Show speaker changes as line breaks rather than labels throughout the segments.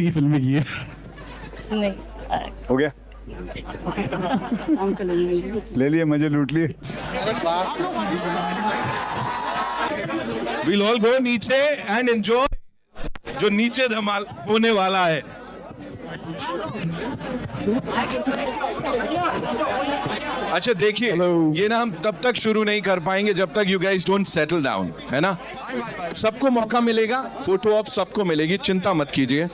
की फिल्में की है।
नहीं
हो गया, ले लिए, मजे लूट लिए।
We'll all go नीचे and enjoy जो नीचे धमाल होने वाला है। अच्छा देखिए, ये ना हम तब तक शुरू नहीं कर पाएंगे जब तक you guys don't settle down, है ना। सबको मौका मिलेगा, फोटो ऑप सबको मिलेगी, चिंता मत कीजिए।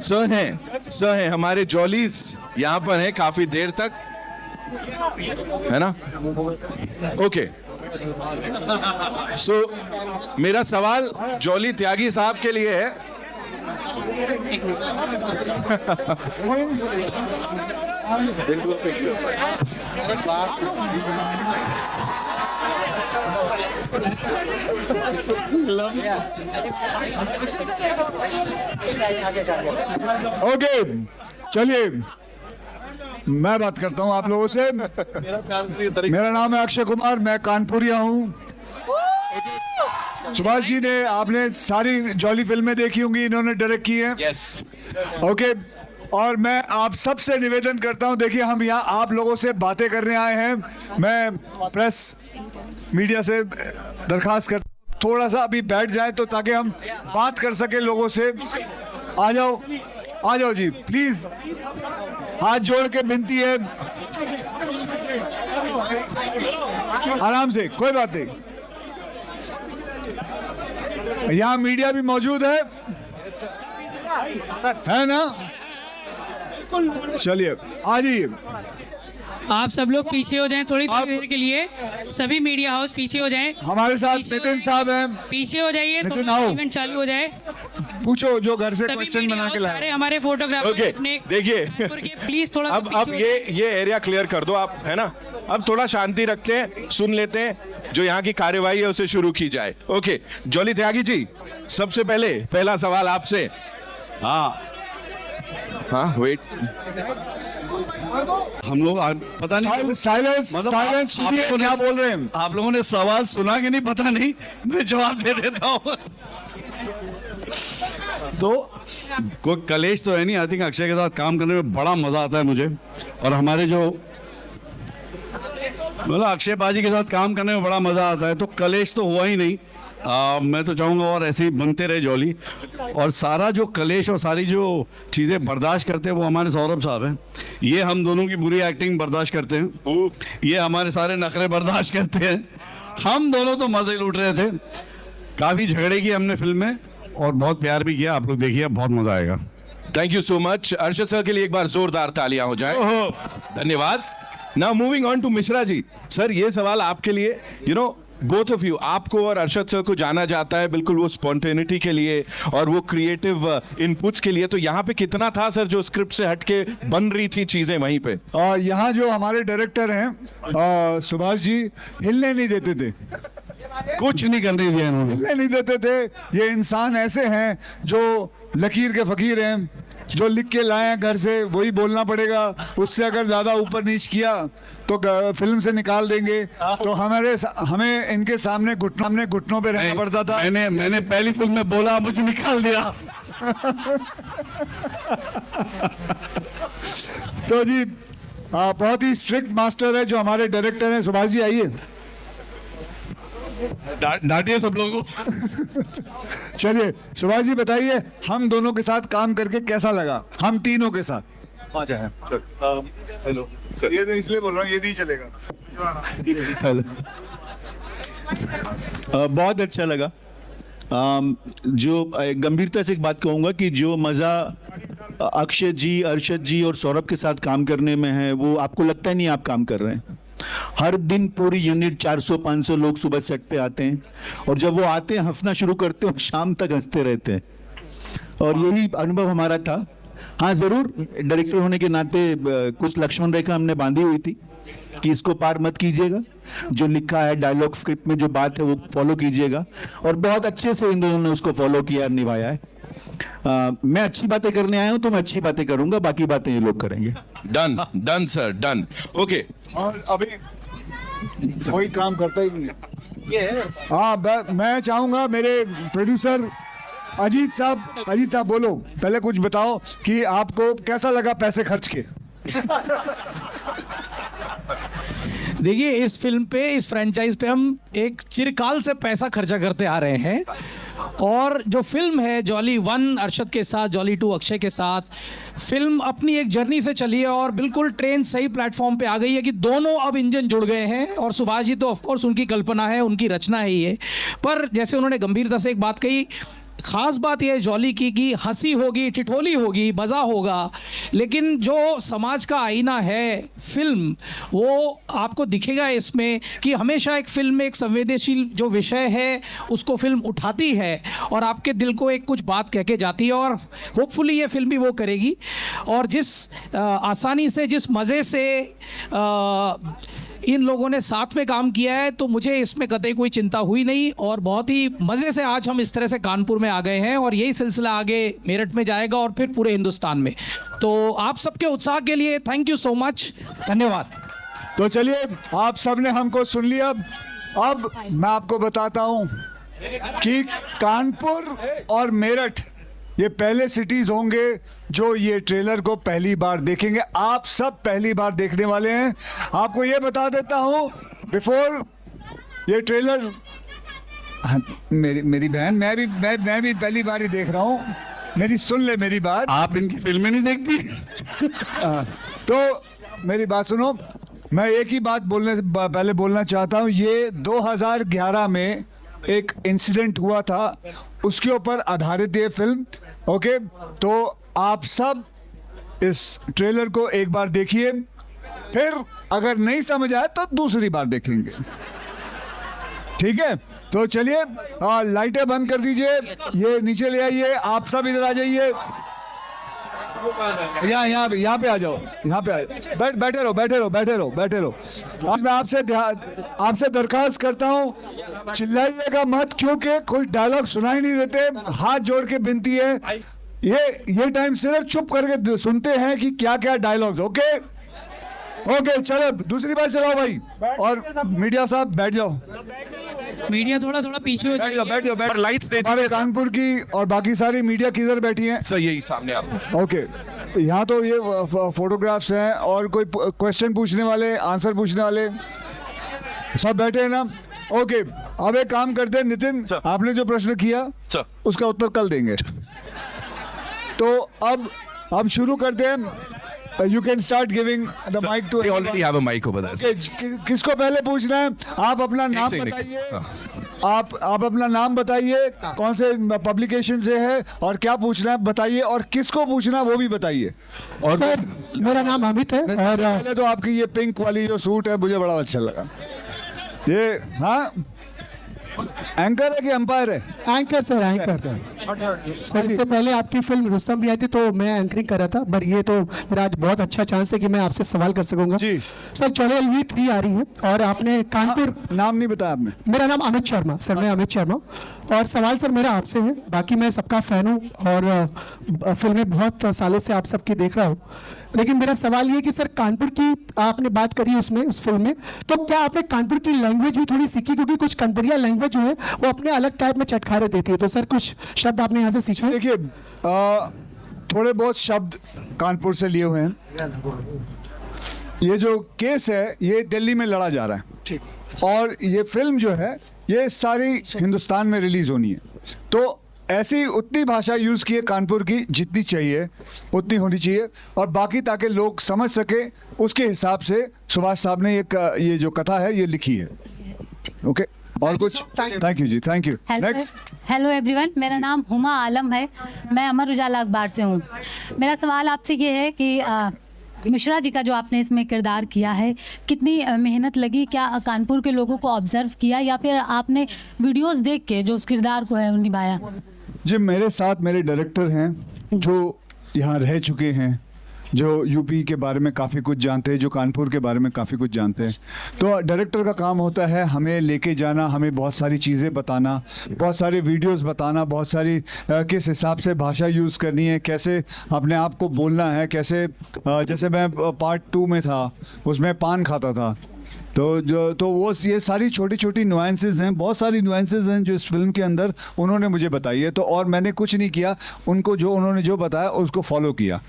सर हैं हमारे जॉलीज यहाँ पर हैं काफी देर तक, है ना। ओके सो मेरा सवाल जॉली त्यागी साहब के लिए है।
ओके चलिए, मैं बात करता हूँ आप लोगों से। मेरा नाम है अक्षय कुमार, मैं कानपुरिया हूँ। सुभाष जी ने, आपने सारी जॉली फिल्में देखी होंगी, इन्होंने डायरेक्ट की है।
यस
ओके, और मैं आप सबसे निवेदन करता हूं, देखिए हम यहाँ आप लोगों से बातें करने आए हैं। मैं प्रेस मीडिया से दरखास्त कर, थोड़ा सा अभी बैठ जाए तो ताकि हम बात कर सके लोगों से। आ जाओ जी प्लीज, हाथ जोड़ के विनती है, आराम से, कोई बात नहीं। यहाँ मीडिया भी मौजूद है ना। चलिए आ जाइए।
आप सब लोग पीछे हो जाएं थोड़ी देर के लिए, सभी मीडिया हाउस पीछे हो जाएं।
हमारे साथ नितिन साहब हैं,
पीछे हो जाइए,
नितिन आओ,
इवेंट चालू हो जाए।
पूछो जो घर से
सभी
क्वेश्चन बना के लाए।
सारे हमारे फोटोग्राफर
ओके देखिए,
प्लीज थोड़ा
अब ये एरिया क्लियर कर दो आप, है ना। अब थोड़ा शांति रखते हैं, सुन लेते हैं, जो यहाँ की कार्यवाही है उसे शुरू की जाए। ओके जॉली त्यागी जी, सबसे पहले पहला सवाल आपसे। हाँ वेट,
हम लोग पता नहीं
साइलेंस
मतलब
साइलेंस, सुनिए क्या बोल रहे हैं
आप लोगों ने। सवाल सुना कि नहीं पता नहीं, मैं जवाब दे देता हूँ। तो कोई कलेश तो है नहीं। आई थिंक अक्षय के साथ काम करने में बड़ा मजा आता है मुझे, और हमारे जो मतलब अक्षय बाजी के साथ काम करने में बड़ा मजा आता है। तो कलेश तो हुआ ही नहीं। मैं तो चाहूँगा और ऐसे ही बनते रहे जॉली, और सारा जो कलेश और सारी जो चीज़ें बर्दाश्त करते हैं वो हमारे सौरभ साहब हैं। ये हम दोनों की बुरी एक्टिंग बर्दाश्त करते हैं, ये हमारे सारे नखरे बर्दाश्त करते हैं। हम दोनों तो मज़े लूट रहे थे, काफ़ी झगड़े किए हमने फिल्म में और बहुत प्यार भी किया। आप लोग देखिए, बहुत मज़ा आएगा।
Thank you so much. Arshad sir के लिए एक बार जोरदार तालियां हो जाए। धन्यवाद। Now moving on to Mishra ji. Sir ये सवाल आपके लिए, you know both of you, आपको और अरशद सर को जाना जाता है बिल्कुल वो स्पॉन्टेनिटी के लिए और वो क्रिएटिव इनपुट्स के लिए। तो यहाँ पे कितना था सर जो स्क्रिप्ट से हटके बन रही थी चीजें वहीं पे?
यहाँ जो हमारे डायरेक्टर हैं सुभाष जी, हिलने नहीं देते थे,
कुछ नहीं करने दिया इन्होंने,
हिलने नहीं देते थे। ये इंसान ऐसे हैं जो लकीर के फकीर हैं, जो लिख के लाए हैं घर से वही बोलना पड़ेगा। उससे अगर ज्यादा ऊपर नीच किया तो फिल्म से निकाल देंगे। तो हमें इनके सामने घुटनों पे रहना पड़ता था।
मैंने पहली फिल्म में बोला, मुझे निकाल दिया।
तो जी बहुत ही स्ट्रिक्ट मास्टर है जो हमारे डायरेक्टर हैं। सुभाष जी आइए,
डांटिए सब लोगों को।
चलिए सुभाष जी बताइए, हम दोनों के साथ काम करके कैसा लगा, हम तीनों के साथ?
हेलो,
ये तो इसलिए बोल रहा हूँ, ये नहीं चलेगा।
बहुत अच्छा लगा। जो गंभीरता से एक बात कहूँगा कि जो मज़ा अक्षय जी, अरशद जी और सौरभ के साथ काम करने में है, वो आपको लगता ही नहीं आप काम कर रहे हैं। हर दिन पूरी यूनिट 400-500 लोग सुबह सेट पे आते हैं, और जब वो आते हैं हंसना शुरू करते हैं और शाम तक हंसते रहते हैं, और यही अनुभव हमारा था। हाँ ज़रूर, डायरेक्टर होने के नाते कुछ लक्ष्मण रेखा हमने बांधी हुई थी कि इसको पार मत कीजिएगा, जो लिखा है डायलॉग स्क्रिप्ट में जो बात है वो फॉलो कीजिएगा, और बहुत अच्छे से इन दोनों ने उसको फॉलो किया और निभाया है। मैं अच्छी बातें करने आया हूँ तो मैं अच्छी बातें करूंगा, बाकी बातें ये लोग करेंगे।
Done sir, done. ओके,
और अभी कोई काम करता ही नहीं है। हाँ मैं चाहूंगा मेरे प्रोड्यूसर अजीत साहब बोलो, पहले कुछ बताओ कि आपको कैसा लगा पैसे खर्च के।
देखिए, इस फिल्म पे, इस फ्रेंचाइज पे हम एक चिरकाल से पैसा खर्चा करते आ रहे हैं और जो फिल्म है जॉली 1 अरशद के साथ, जॉली 2 अक्षय के साथ, फिल्म अपनी एक जर्नी से चली है और बिल्कुल ट्रेन सही प्लेटफॉर्म पे आ गई है कि दोनों अब इंजन जुड़ गए हैं। और सुभाष जी तो ऑफकोर्स उनकी कल्पना है, उनकी रचना है ये, पर जैसे उन्होंने गंभीरता से एक बात कही, खास बात यह है जॉली की कि हंसी होगी, ठिठोली होगी, मज़ा होगा, लेकिन जो समाज का आईना है फिल्म, वो आपको दिखेगा इसमें कि हमेशा एक फिल्म में एक संवेदनशील जो विषय है उसको फिल्म उठाती है और आपके दिल को एक कुछ बात कह के जाती है और होपफुली ये फिल्म भी वो करेगी। और जिस आसानी से, जिस मज़े से इन लोगों ने साथ में काम किया है, तो मुझे इसमें कतई कोई चिंता हुई नहीं और बहुत ही मज़े से आज हम इस तरह से कानपुर में आ गए हैं और यही सिलसिला आगे मेरठ में जाएगा और फिर पूरे हिंदुस्तान में। तो आप सबके उत्साह के लिए थैंक यू सो मच, धन्यवाद।
तो चलिए, आप सबने हमको सुन लिया। अब मैं आपको बताता हूं कि कानपुर और मेरठ ये पहले सिटीज होंगे जो ये ट्रेलर को पहली बार देखेंगे। आप सब पहली बार देखने वाले हैं। आपको ये बता देता हूं बिफोर ये ट्रेलर, हाँ, मेरी बहन, मैं भी पहली बार ही देख रहा हूं, मेरी सुन ले मेरी बात।
आप इनकी फिल्में नहीं देखती?
तो मेरी बात सुनो, मैं एक ही बात बोलने से पहले बोलना चाहता हूं, ये 2011 में एक इंसिडेंट हुआ था, उसके ऊपर आधारित ये फिल्म। ओके, तो आप सब इस ट्रेलर को एक बार देखिए, फिर अगर नहीं समझ आए तो दूसरी बार देखेंगे, ठीक है? तो चलिए, लाइटें बंद कर दीजिए, ये नीचे ले आइए, आप सब इधर आ जाइए, यहाँ पे आ जाओ, यहाँ पे आ जाओ, बैठे रहो। आज मैं आपसे दरखास्त करता हूँ, चिल्लाइएगा मत, क्योंकि कुछ डायलॉग सुनाई नहीं देते। हाथ जोड़ के विनती है, ये टाइम सिर्फ चुप करके सुनते हैं कि क्या क्या डायलॉग्स। ओके, चलो दूसरी बार चलाओ भाई, और मीडिया साहब बैठ जाओ,
मीडिया थोड़ा पीछे हो जाइए।
बैठ जाओ।
लाइट्स दे
हमारे कानपुर की और बाकी सारी मीडिया किधर बैठी हैं?
सर यही सामने आप।
ओके, यहाँ तो ये फोटोग्राफ्स हैं, और कोई क्वेश्चन पूछने वाले, आंसर पूछने वाले सब बैठे हैं ना? ओके, अब एक काम करते हैं नितिन, आपने जो प्रश्न किया उसका उत्तर कल देंगे। तो अब शुरू करते हैं। You can start giving the mic to.
We already have a mic over there.
किसको पहले पूछना है? आप अपना नाम बताइए, आप अपना नाम बताइए, कौन से पब्लिकेशन से है और क्या पूछना है बताइए, और किसको पूछना है वो भी बताइए।
और सर, मेरा नाम अमित है। और
पहले तो आपकी ये पिंक वाली जो सूट है मुझे बड़ा अच्छा लगा। ये हाँ, एंकर है कि एम्पायर है?
Anchor sir, anchor sir. इससे पहले आपकी फिल्म रुस्तम भी आई थी तो मैं एंकरिंग कर रहा था, पर ये तो मेरा आज बहुत अच्छा चांस है कि मैं आपसे सवाल कर सकूंगा
जी।
सर, चौले LV 3 आ रही है और आपने कानपुर,
नाम नहीं बताया आपने?
मेरा नाम अमित शर्मा सर, मैं अमित शर्मा। और सवाल सर मेरा आपसे है, बाकी मैं सबका फ़ैन हूँ और फिल्में बहुत सालों से आप सबकी देख रहा हूँ, लेकिन मेरा सवाल ये कि सर कानपुर की आपने बात करी उसमें, उस फिल्म में, तो क्या आपने कानपुर की लैंग्वेज भी थोड़ी सीखी? क्योंकि कुछ कानपुरिया लैंग्वेज जो है वो अपने अलग टाइप में चटखारे देती है, तो सर कुछ शब्द आपने यहाँ से सीखे?
देखिए, थोड़े बहुत शब्द कानपुर से लिए हुए हैं। ये जो केस है ये दिल्ली में लड़ा जा रहा है, और ये फिल्म जो है ये सारी हिंदुस्तान में रिलीज होनी है, तो ऐसी उतनी भाषा यूज़ की है कानपुर की जितनी चाहिए उतनी होनी चाहिए, और बाकी ताकि लोग समझ सके उसके हिसाब से सुभाष साहब ने ये जो कथा है ये लिखी है। ओके, और कुछ? Thank you ji, thank you.
Hello everyone, मेरा नाम हुमा आलम है, मैं अमर उजाला अखबार से हूँ। मेरा सवाल आपसे ये है कि मिश्रा जी का जो आपने इसमें किरदार किया है, कितनी मेहनत लगी? क्या कानपुर के लोगों को ऑब्जर्व किया या फिर आपने वीडियोस देख के जो उस किरदार को है निभाया?
जी, मेरे साथ मेरे डायरेक्टर हैं जो यहाँ रह चुके हैं, जो यूपी के बारे में काफ़ी कुछ जानते हैं, जो कानपुर के बारे में काफ़ी कुछ जानते हैं। तो डायरेक्टर का काम होता है हमें लेके जाना, हमें बहुत सारी चीज़ें बताना, बहुत सारे वीडियोस बताना, बहुत सारी किस हिसाब से भाषा यूज़ करनी है, कैसे अपने आप को बोलना है, कैसे जैसे मैं पार्ट 2 में था उसमें पान खाता था, तो वो ये सारी छोटी छोटी नुआंसेस हैं, बहुत सारी नुआंसेस हैं जो इस फिल्म के अंदर उन्होंने मुझे बताई है। तो और मैंने कुछ नहीं किया, उनको जो उन्होंने जो बताया उसको फॉलो किया।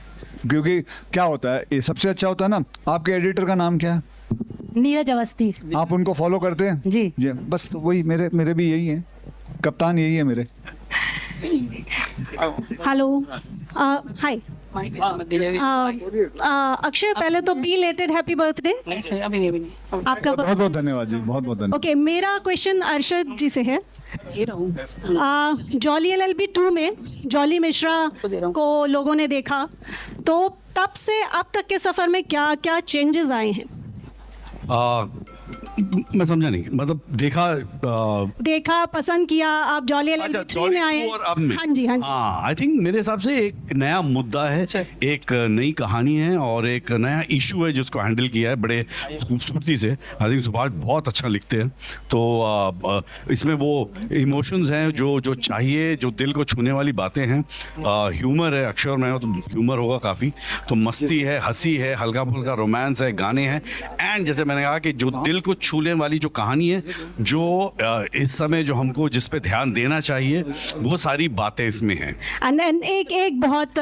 क्योंकि क्या होता है, ये सबसे अच्छा होता है ना, आपके एडिटर का नाम क्या है?
नीरज अवस्थी।
आप उनको फॉलो करते हैं?
जी।
जी, बस तो वही मेरे भी यही है, कप्तान यही है मेरे।
हेलो, हाय अक्षय, पहले तो बिलेटेड हैप्पी बर्थडे। आपका
बहुत बहुत धन्यवाद जी, बहुत बहुत धन्यवाद।
ओके, मेरा क्वेश्चन अरशद जी से है। जॉली LLB 2 में जॉली मिश्रा को लोगों ने देखा, तो तब से अब तक के सफर में क्या क्या चेंजेस आए हैं?
मैं समझा नहीं, मतलब
देखा, पसंद किया, आप जॉली LLB 3 में आए।
और अब में
हाँ जी, हाँ जी।
आई थिंक मेरे हिसाब से एक नया मुद्दा है, एक नई कहानी है और एक नया इशू है जिसको हैंडल किया है बड़े खूबसूरती से। आई थिंक सुभाष बहुत अच्छा लिखते हैं। तो इसमें वो इमोशंस हैं जो चाहिए, जो दिल को छूने वाली बातें हैं। ह्यूमर है, अक्षय और मैं हो तो ह्यूमर होगा काफ़ी। तो मस्ती है, हंसी है, हल्का फुल्का रोमांस है, गाने हैं, एंड जैसे मैंने कहा कि जो दिल को छूने वाली जो कहानी है, जो इस समय जो हमको जिस पे ध्यान देना चाहिए, वो सारी बातें इसमें हैं।
एंड एक बहुत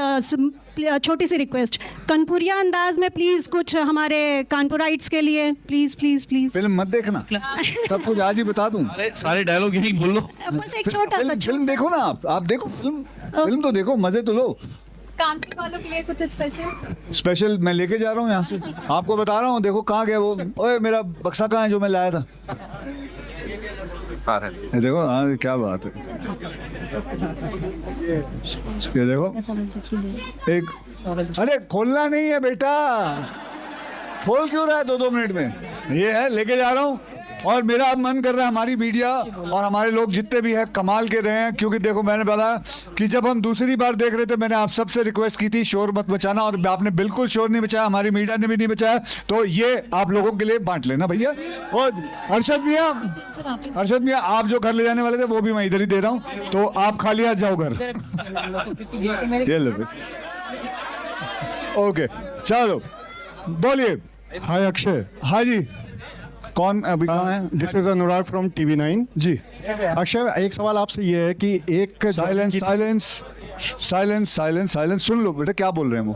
छोटी सी रिक्वेस्ट, कानपुरिया अंदाज में प्लीज कुछ हमारे कानपुराइट्स के लिए, प्लीज प्लीज प्लीज।
फिल्म मत देखना, सब कुछ आज ही बता दूं।
सारे डायलॉग यही बोल लो।
बस एक छोटा सा।
फिल्म देखो ना, आप देखो फिल्म तो देखो, मजे तो लो।
कानपुर वालों के लिए कुछ
स्पेशल मैं लेके जा रहा हूँ यहाँ से, आपको बता रहा हूँ। देखो कहाँ गया वो, ओए मेरा बक्सा कहाँ है जो मैं लाया था? ये देखो, हाँ क्या बात है। ये देखो, एक, अरे खोलना नहीं है बेटा, खोल क्यों रहा है 2-2 मिनट में? ये है, लेके जा रहा हूँ। और मेरा अब मन कर रहा है हमारी मीडिया और हमारे लोग जितने भी हैं कमाल के रहे हैं। क्योंकि देखो, मैंने बोला कि जब हम दूसरी बार देख रहे थे, मैंने आप सबसे रिक्वेस्ट की थी शोर मत मचाना, और आपने बिल्कुल शोर नहीं मचाया, हमारी मीडिया ने भी नहीं मचाया। तो ये आप लोगों के लिए बांट लेना भैया। और अरशद मियाँ, आप जो घर ले जाने वाले थे वो भी मैं इधर ही दे रहा हूँ, तो आप खाली हाथ जाओ घर। ये लो, ओके चलो बोलिए।
हाय अक्षय।
हाँ जी, कौन अभी कहाँ है?
This is Anurag from TV9
जी।
अक्षय, एक सवाल आपसे ये है कि एक साइलेंस सुन लो बेटा, क्या बोल रहे हैं वो?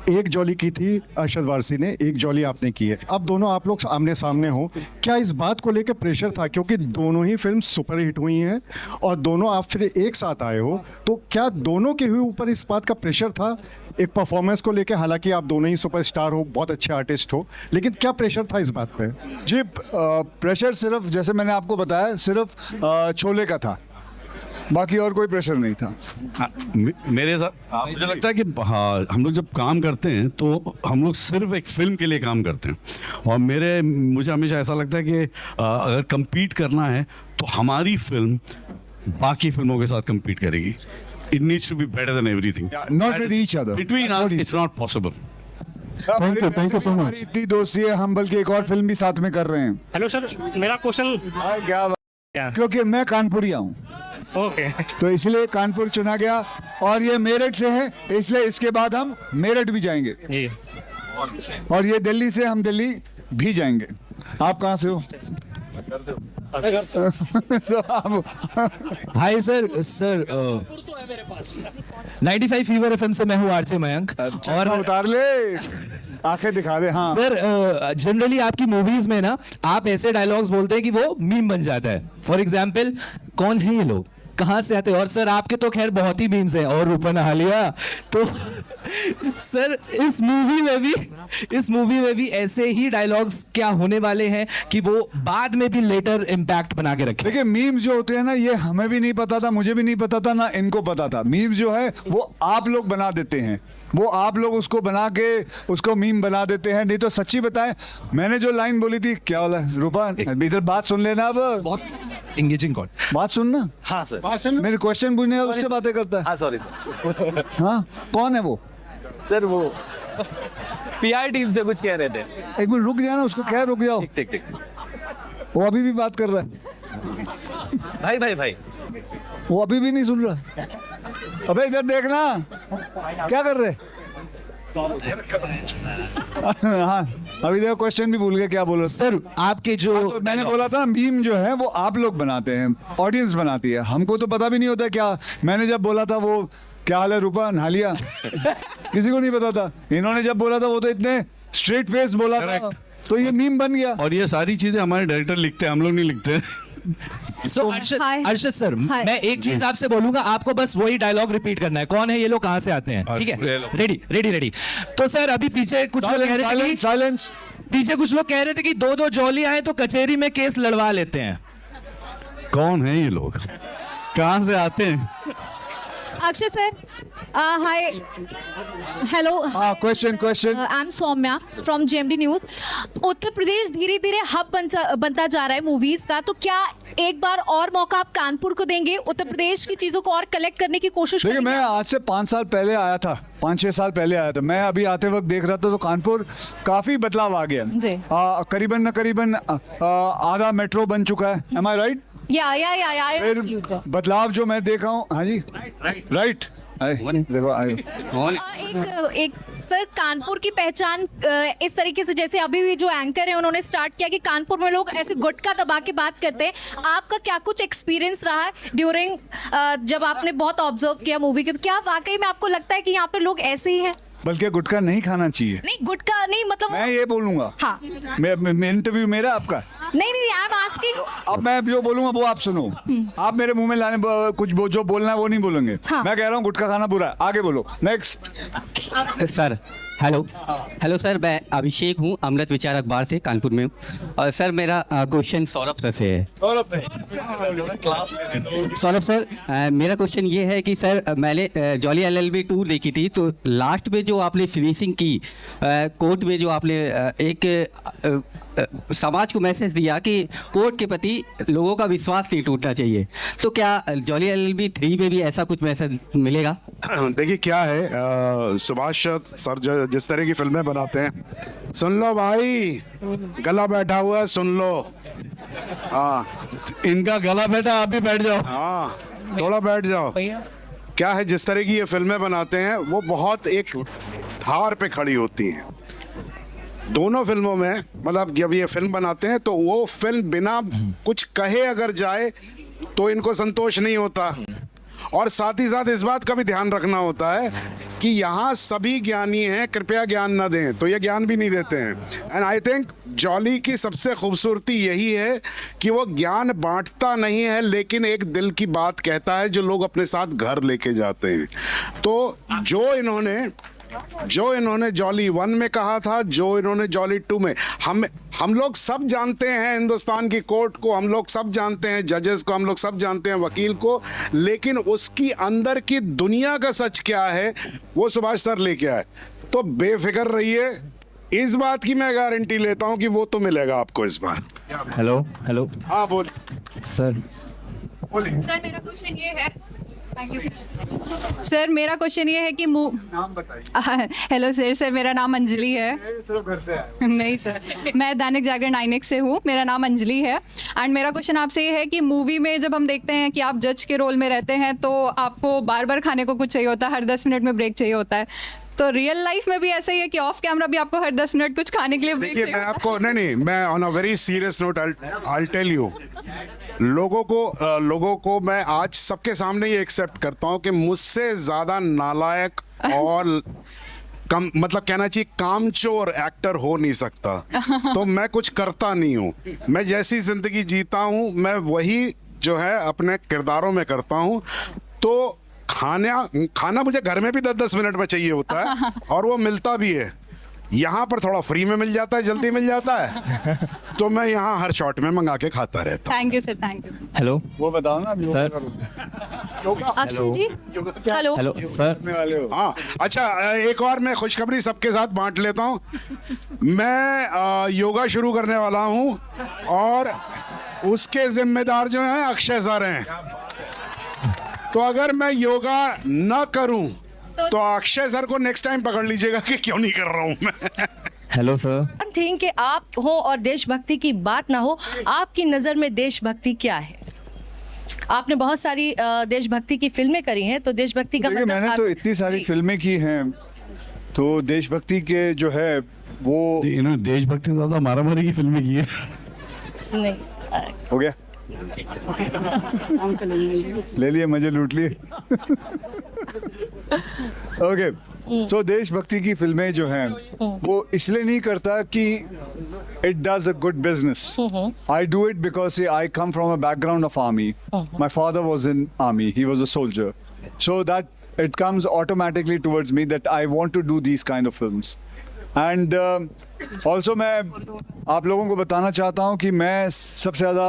एक जॉली की थी अरशद वारसी ने, एक जॉली आपने की है। अब दोनों आप लोग आमने सामने हो, क्या इस बात को लेकर प्रेशर था? क्योंकि दोनों ही फिल्म सुपर हिट हुई हैं और दोनों आप फिर एक साथ आए हो, तो क्या दोनों के ऊपर इस बात का प्रेशर था एक परफॉर्मेंस को लेकर? हालांकि आप दोनों ही सुपरस्टार हो, बहुत अच्छे आर्टिस्ट हो, लेकिन क्या प्रेशर था इस बात पे?
जी, प्रेशर सिर्फ जैसे मैंने आपको बताया, सिर्फ शोले का था, बाकी और कोई प्रेशर नहीं था।
मेरे साथ मुझे लगता है कि हाँ, हम लोग जब काम करते हैं तो हम लोग सिर्फ एक फिल्म के लिए काम करते हैं। और मुझे हमेशा ऐसा लगता है कि अगर compete करना है तो हमारी फिल्म बाकी फिल्मों के साथ compete करेगी। It needs to be better than everything.
Not with each other.
Between us, it's not possible.
Thank you so much.
इतनी दोस्ती है, हम बल्कि एक और फिल्म भी साथ में कर रहे हैं।
हेलो सर, मेरा क्वेश्चन
क्या बात? क्योंकि मैं कानपुरिया हूँ,
ओके,
तो इसलिए कानपुर चुना गया। और ये मेरठ से है, इसलिए इसके बाद हम मेरठ भी जाएंगे
जी।
और ये दिल्ली से हम दिल्ली भी जाएंगे। आप कहाँ से हो?
हाय सर 95 फीवर FM से मैं हूँ आरजे मयंक।
और उतार ले, आंखें दिखा दे। हाँ
सर, जनरली आपकी मूवीज में ना आप ऐसे डायलॉग्स बोलते हैं कि वो मीम बन जाता है। फॉर एग्जाम्पल, कौन है ये लोग, कहाँ से आते हैं? और सर आपके तो खैर बहुत ही मीम्स हैं, और ऊपर नहा लिया। तो सर इस मूवी में भी ऐसे ही डायलॉग्स क्या होने वाले हैं कि वो बाद में भी लेटर इम्पैक्ट बना के रखें?
देखिए, मीम्स जो होते हैं ना, ये हमें भी नहीं पता था, मुझे भी नहीं पता था, ना इनको पता था। मीम्स जो है वो आप लोग बना देते हैं, वो आप लोग उसको बना के उसको मीम बना देते हैं। नहीं तो सच्ची बताएं, मैंने जो लाइन बोली थी, क्या बोला रूपा, इधर बात सुन लेना। अब
बहुत इंगेजिंग कौन
बात सुनना।
हाँ सर,
मेरे क्वेश्चन पूछने उससे बातें करता है।
हाँ सॉरी सर।
हाँ, कौन है वो?
सर वो PR टीम से कुछ कह रहे थे।
एक मिनट रुक जाना, उसको कह रुक जाओ।
ठीक।
वो अभी भी बात कर रहा है।
भाई
वो अभी भी नहीं सुन रहा। अबे इधर देखना, क्या कर रहे? हाँ अभी देखो क्वेश्चन भी भूल गए क्या बोला
सर आपके जो
तो मैंने बोला था मीम जो है वो आप लोग बनाते हैं, ऑडियंस बनाती है, हमको तो पता भी नहीं होता क्या। मैंने जब बोला था वो क्या हाल है रूपा नहा लिया किसी को नहीं पता था। इन्होंने जब बोला था वो तो इतने स्ट्रेट फेस बोला था, तो ये मीम बन गया।
और ये सारी चीजें हमारे डायरेक्टर लिखते हैं, हम लोग नहीं लिखते।
सो अर्शद
हाय।
अर्शद सर,
हाय।
मैं एक चीज आपसे बोलूंगा, आपको बस वही डायलॉग रिपीट करना है, कौन है ये लोग, कहाँ से आते हैं, ठीक है? Ready ready ready. तो सर अभी पीछे कुछ लोग कह रहे थे कि
साइलेंस।
पीछे कुछ लोग कह रहे थे कि दो जॉली आए तो कचहरी में केस लड़वा लेते हैं।
कौन है ये लोग, कहाँ से आते हैं?
Akshay sir, hi, hello.
Question
I'm Saumya from JMD News. Uttar Pradesh धीरे धीरे हब बनता जा रहा है मूवीज का, तो क्या एक बार और मौका आप कानपुर को देंगे, उत्तर प्रदेश की चीजों को और कलेक्ट करने की कोशिश
देखिए
करेंगे?
मैं आज से 5 साल पहले आया था, 5-6 साल पहले आया था। मैं अभी आते वक्त देख रहा था तो कानपुर काफी बदलाव आ गया।
जी।
करीबन न करीबन आधा मेट्रो बन चुका है। Am I right?
या
फिर बदलाव जो मैं देख रहा हूँ, हाँ जी राइट देखो
एक सर कानपुर की पहचान इस तरीके से, जैसे अभी भी जो एंकर है उन्होंने स्टार्ट किया कि कानपुर में लोग ऐसे गुटखा दबा के बात करते हैं। आपका क्या कुछ एक्सपीरियंस रहा है ड्यूरिंग जब आपने बहुत ऑब्जर्व किया मूवी के, तो क्या वाकई में आपको लगता है कि यहाँ पे लोग ऐसे ही हैं?
बल्कि गुटखा नहीं खाना चाहिए।
नहीं गुटखा नहीं, मतलब
मैं ये बोलूंगा।
हाँ
मैं इंटरव्यू मेरा आपका
नहीं आई एम आस्किंग।
अब मैं जो बोलूंगा वो आप सुनो। आप मेरे मुंह में लाने कुछ जो बोलना है वो नहीं बोलेंगे।
हाँ।
मैं कह रहा हूँ गुटखा खाना बुरा है, आगे बोलो नेक्स्ट।
सर हेलो सर, मैं अभिषेक हूँ, अमृत विचार अखबार से कानपुर में हूँ। और सर मेरा क्वेश्चन सौरभ सर से है। सौरभ सर, मेरा क्वेश्चन ये है कि सर मैंने जॉली LLB 2 देखी थी, तो लास्ट में जो आपने फिनिशिंग की कोर्ट में, जो आपने एक समाज को मैसेज दिया कि कोर्ट के प्रति लोगों का विश्वास नहीं टूटना चाहिए, तो क्या जॉली LLB 3 में भी ऐसा कुछ मैसेज मिलेगा?
देखिए क्या है, सुभाष सर जिस तरह की फिल्में बनाते हैं, सुन लो भाई, गला बैठा हुआ है, सुन लो। हाँ
इनका गला बैठा, आप भी बैठ जाओ।
हाँ थोड़ा बैठ जाओ। क्या है, जिस तरह की ये फिल्में बनाते हैं वो बहुत एक धार पे खड़ी होती हैं। दोनों फिल्मों में मतलब जब ये फिल्म बनाते हैं तो वो फिल्म बिना कुछ कहे अगर जाए तो इनको संतोष नहीं होता, और साथ ही साथ इस बात का भी ध्यान रखना होता है कि यहाँ सभी ज्ञानी हैं, कृपया ज्ञान न दें, तो ये ज्ञान भी नहीं देते हैं। एंड आई थिंक जॉली की सबसे खूबसूरती यही है कि वो ज्ञान बांटता नहीं है, लेकिन एक दिल की बात कहता है जो लोग अपने साथ घर लेके जाते हैं। तो जो इन्होंने जॉली 1 में कहा था, जो इन्होंने जॉली 2 में, हम लोग सब जानते हैं हिंदुस्तान की कोर्ट को, हम लोग सब जानते हैं जजेस को, हम लोग सब जानते हैं वकील को, लेकिन उसकी अंदर की दुनिया का सच क्या है वो सुभाष सर लेके आए। तो बेफिक्र रहिए, इस बात की मैं गारंटी लेता हूं कि वो तो मिलेगा आपको इस बार।
हेलो
हाँ बोल
सर।
सर मेरा क्वेश्चन ये है, थैंक यू सर, मेरा क्वेश्चन ये है कि हेलो सर, मेरा नाम अंजलि है।
घर से
नहीं सर, मैं दैनिक जागरण 9X से हूँ, मेरा नाम अंजलि है। एंड मेरा क्वेश्चन आपसे ये है कि मूवी में जब हम देखते हैं कि आप जज के रोल में रहते हैं तो आपको बार बार खाने को कुछ चाहिए होता है, हर 10 मिनट में ब्रेक चाहिए होता है, तो रियल लाइफ में भी ऐसा ही है कि ऑफ कैमरा भी आपको हर 10 मिनट कुछ खाने के लिए ब्रेक
देखिए
चाहिए?
मैं आपको नहीं मैं on a very serious note I tell you, लोगों को मैं आज सबके सामने ये एक्सेप्ट करता हूँ कि मुझसे ज्यादा नालायक और कम मतलब कहना चाहिए कामचोर एक्टर हो नहीं सकता। तो मैं कुछ करता नहीं हूँ, मैं जैसी जिंदगी जीता हूँ मैं वही जो है अपने किरदारों में करता हूँ। तो खाना मुझे घर में भी 10-10 मिनट में चाहिए होता है और वो मिलता भी है। यहाँ पर थोड़ा फ्री में मिल जाता है, जल्दी मिल जाता है, तो मैं यहाँ हर शॉट में मंगा के खाता रहता हूँ।
Thank you sir, thank you.
Hello
वो बताओ ना
सर।
अक्षय जी हेलो
सर।
हाँ अच्छा, एक और मैं खुशखबरी सबके साथ बांट लेता हूँ। मैं योगा शुरू करने वाला हूँ और उसके जिम्मेदार जो हैं अक्षय सर हैं। तो अगर मैं योगा न करूं तो अक्षय सर को नेक्स्ट टाइम पकड़ लीजिएगा कि क्यों नहीं कर रहा हूं मैं।
Hello sir.
थिंक कि आप हो और देशभक्ति की बात ना हो, आपकी नज़र में देशभक्ति क्या है? आपने बहुत सारी देशभक्ति की फिल्में करी हैं, तो देशभक्ति का मतलब
मैंने तो इतनी सारी फिल्में की हैं, तो देशभक्ति के जो है वो
इन्होंने देशभक्ति से ज्यादा मारामारी की फिल्में की है।
नहीं
हो गया, ले लिए, मजे लूट लिए। ओके, सो देशभक्ति की फिल्में जो हैं वो इसलिए नहीं करता कि it does a good business. I do it because I come from a background of army. My father was in army, he was a soldier, so that it comes automatically towards me that I want to do these kind of films. And also मैं आप लोगों को बताना चाहता हूँ कि मैं सबसे ज़्यादा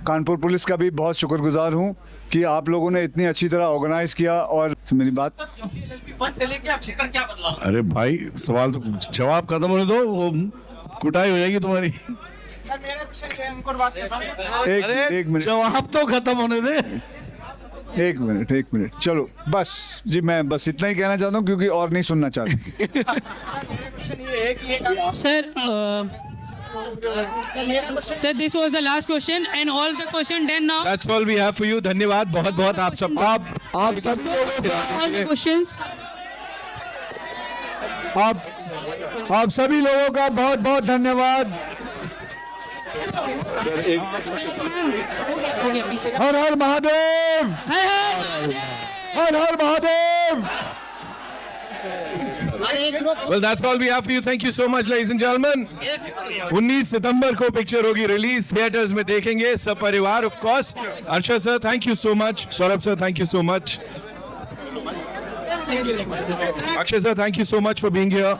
कानपुर पुलिस का भी बहुत शुक्रगुजार हूँ कि आप लोगों ने इतनी अच्छी तरह ऑर्गेनाइज किया। और मेरी बात,
अरे भाई सवाल तो जवाब खत्म होने दो, वो कुटाई हो जाएगी तुम्हारी।
एक मिनट,
जवाब तो खत्म होने दे।
एक मिनट, चलो बस जी, मैं बस इतना ही कहना चाहता हूँ क्योंकि और नहीं सुनना चाहता।
Sir this was the last question and all the question done now.
That's all we have for you. धन्यवाद बहुत बहुत आप सब।
आप सब
क्वेश्चंस
आप सभी लोगों का बहुत बहुत धन्यवाद। हर हर महादेव, हर हर Mahadev.
Well, that's all we have for you. Thank you so much, ladies and gentlemen. 19 सितंबर को पिक्चर होगी रिलीज, थिएटर्स में देखेंगे सब परिवार, of course. Arshad sir thank you so much, Saurabh sir thank you so much, Akshay sir thank you so much for being here.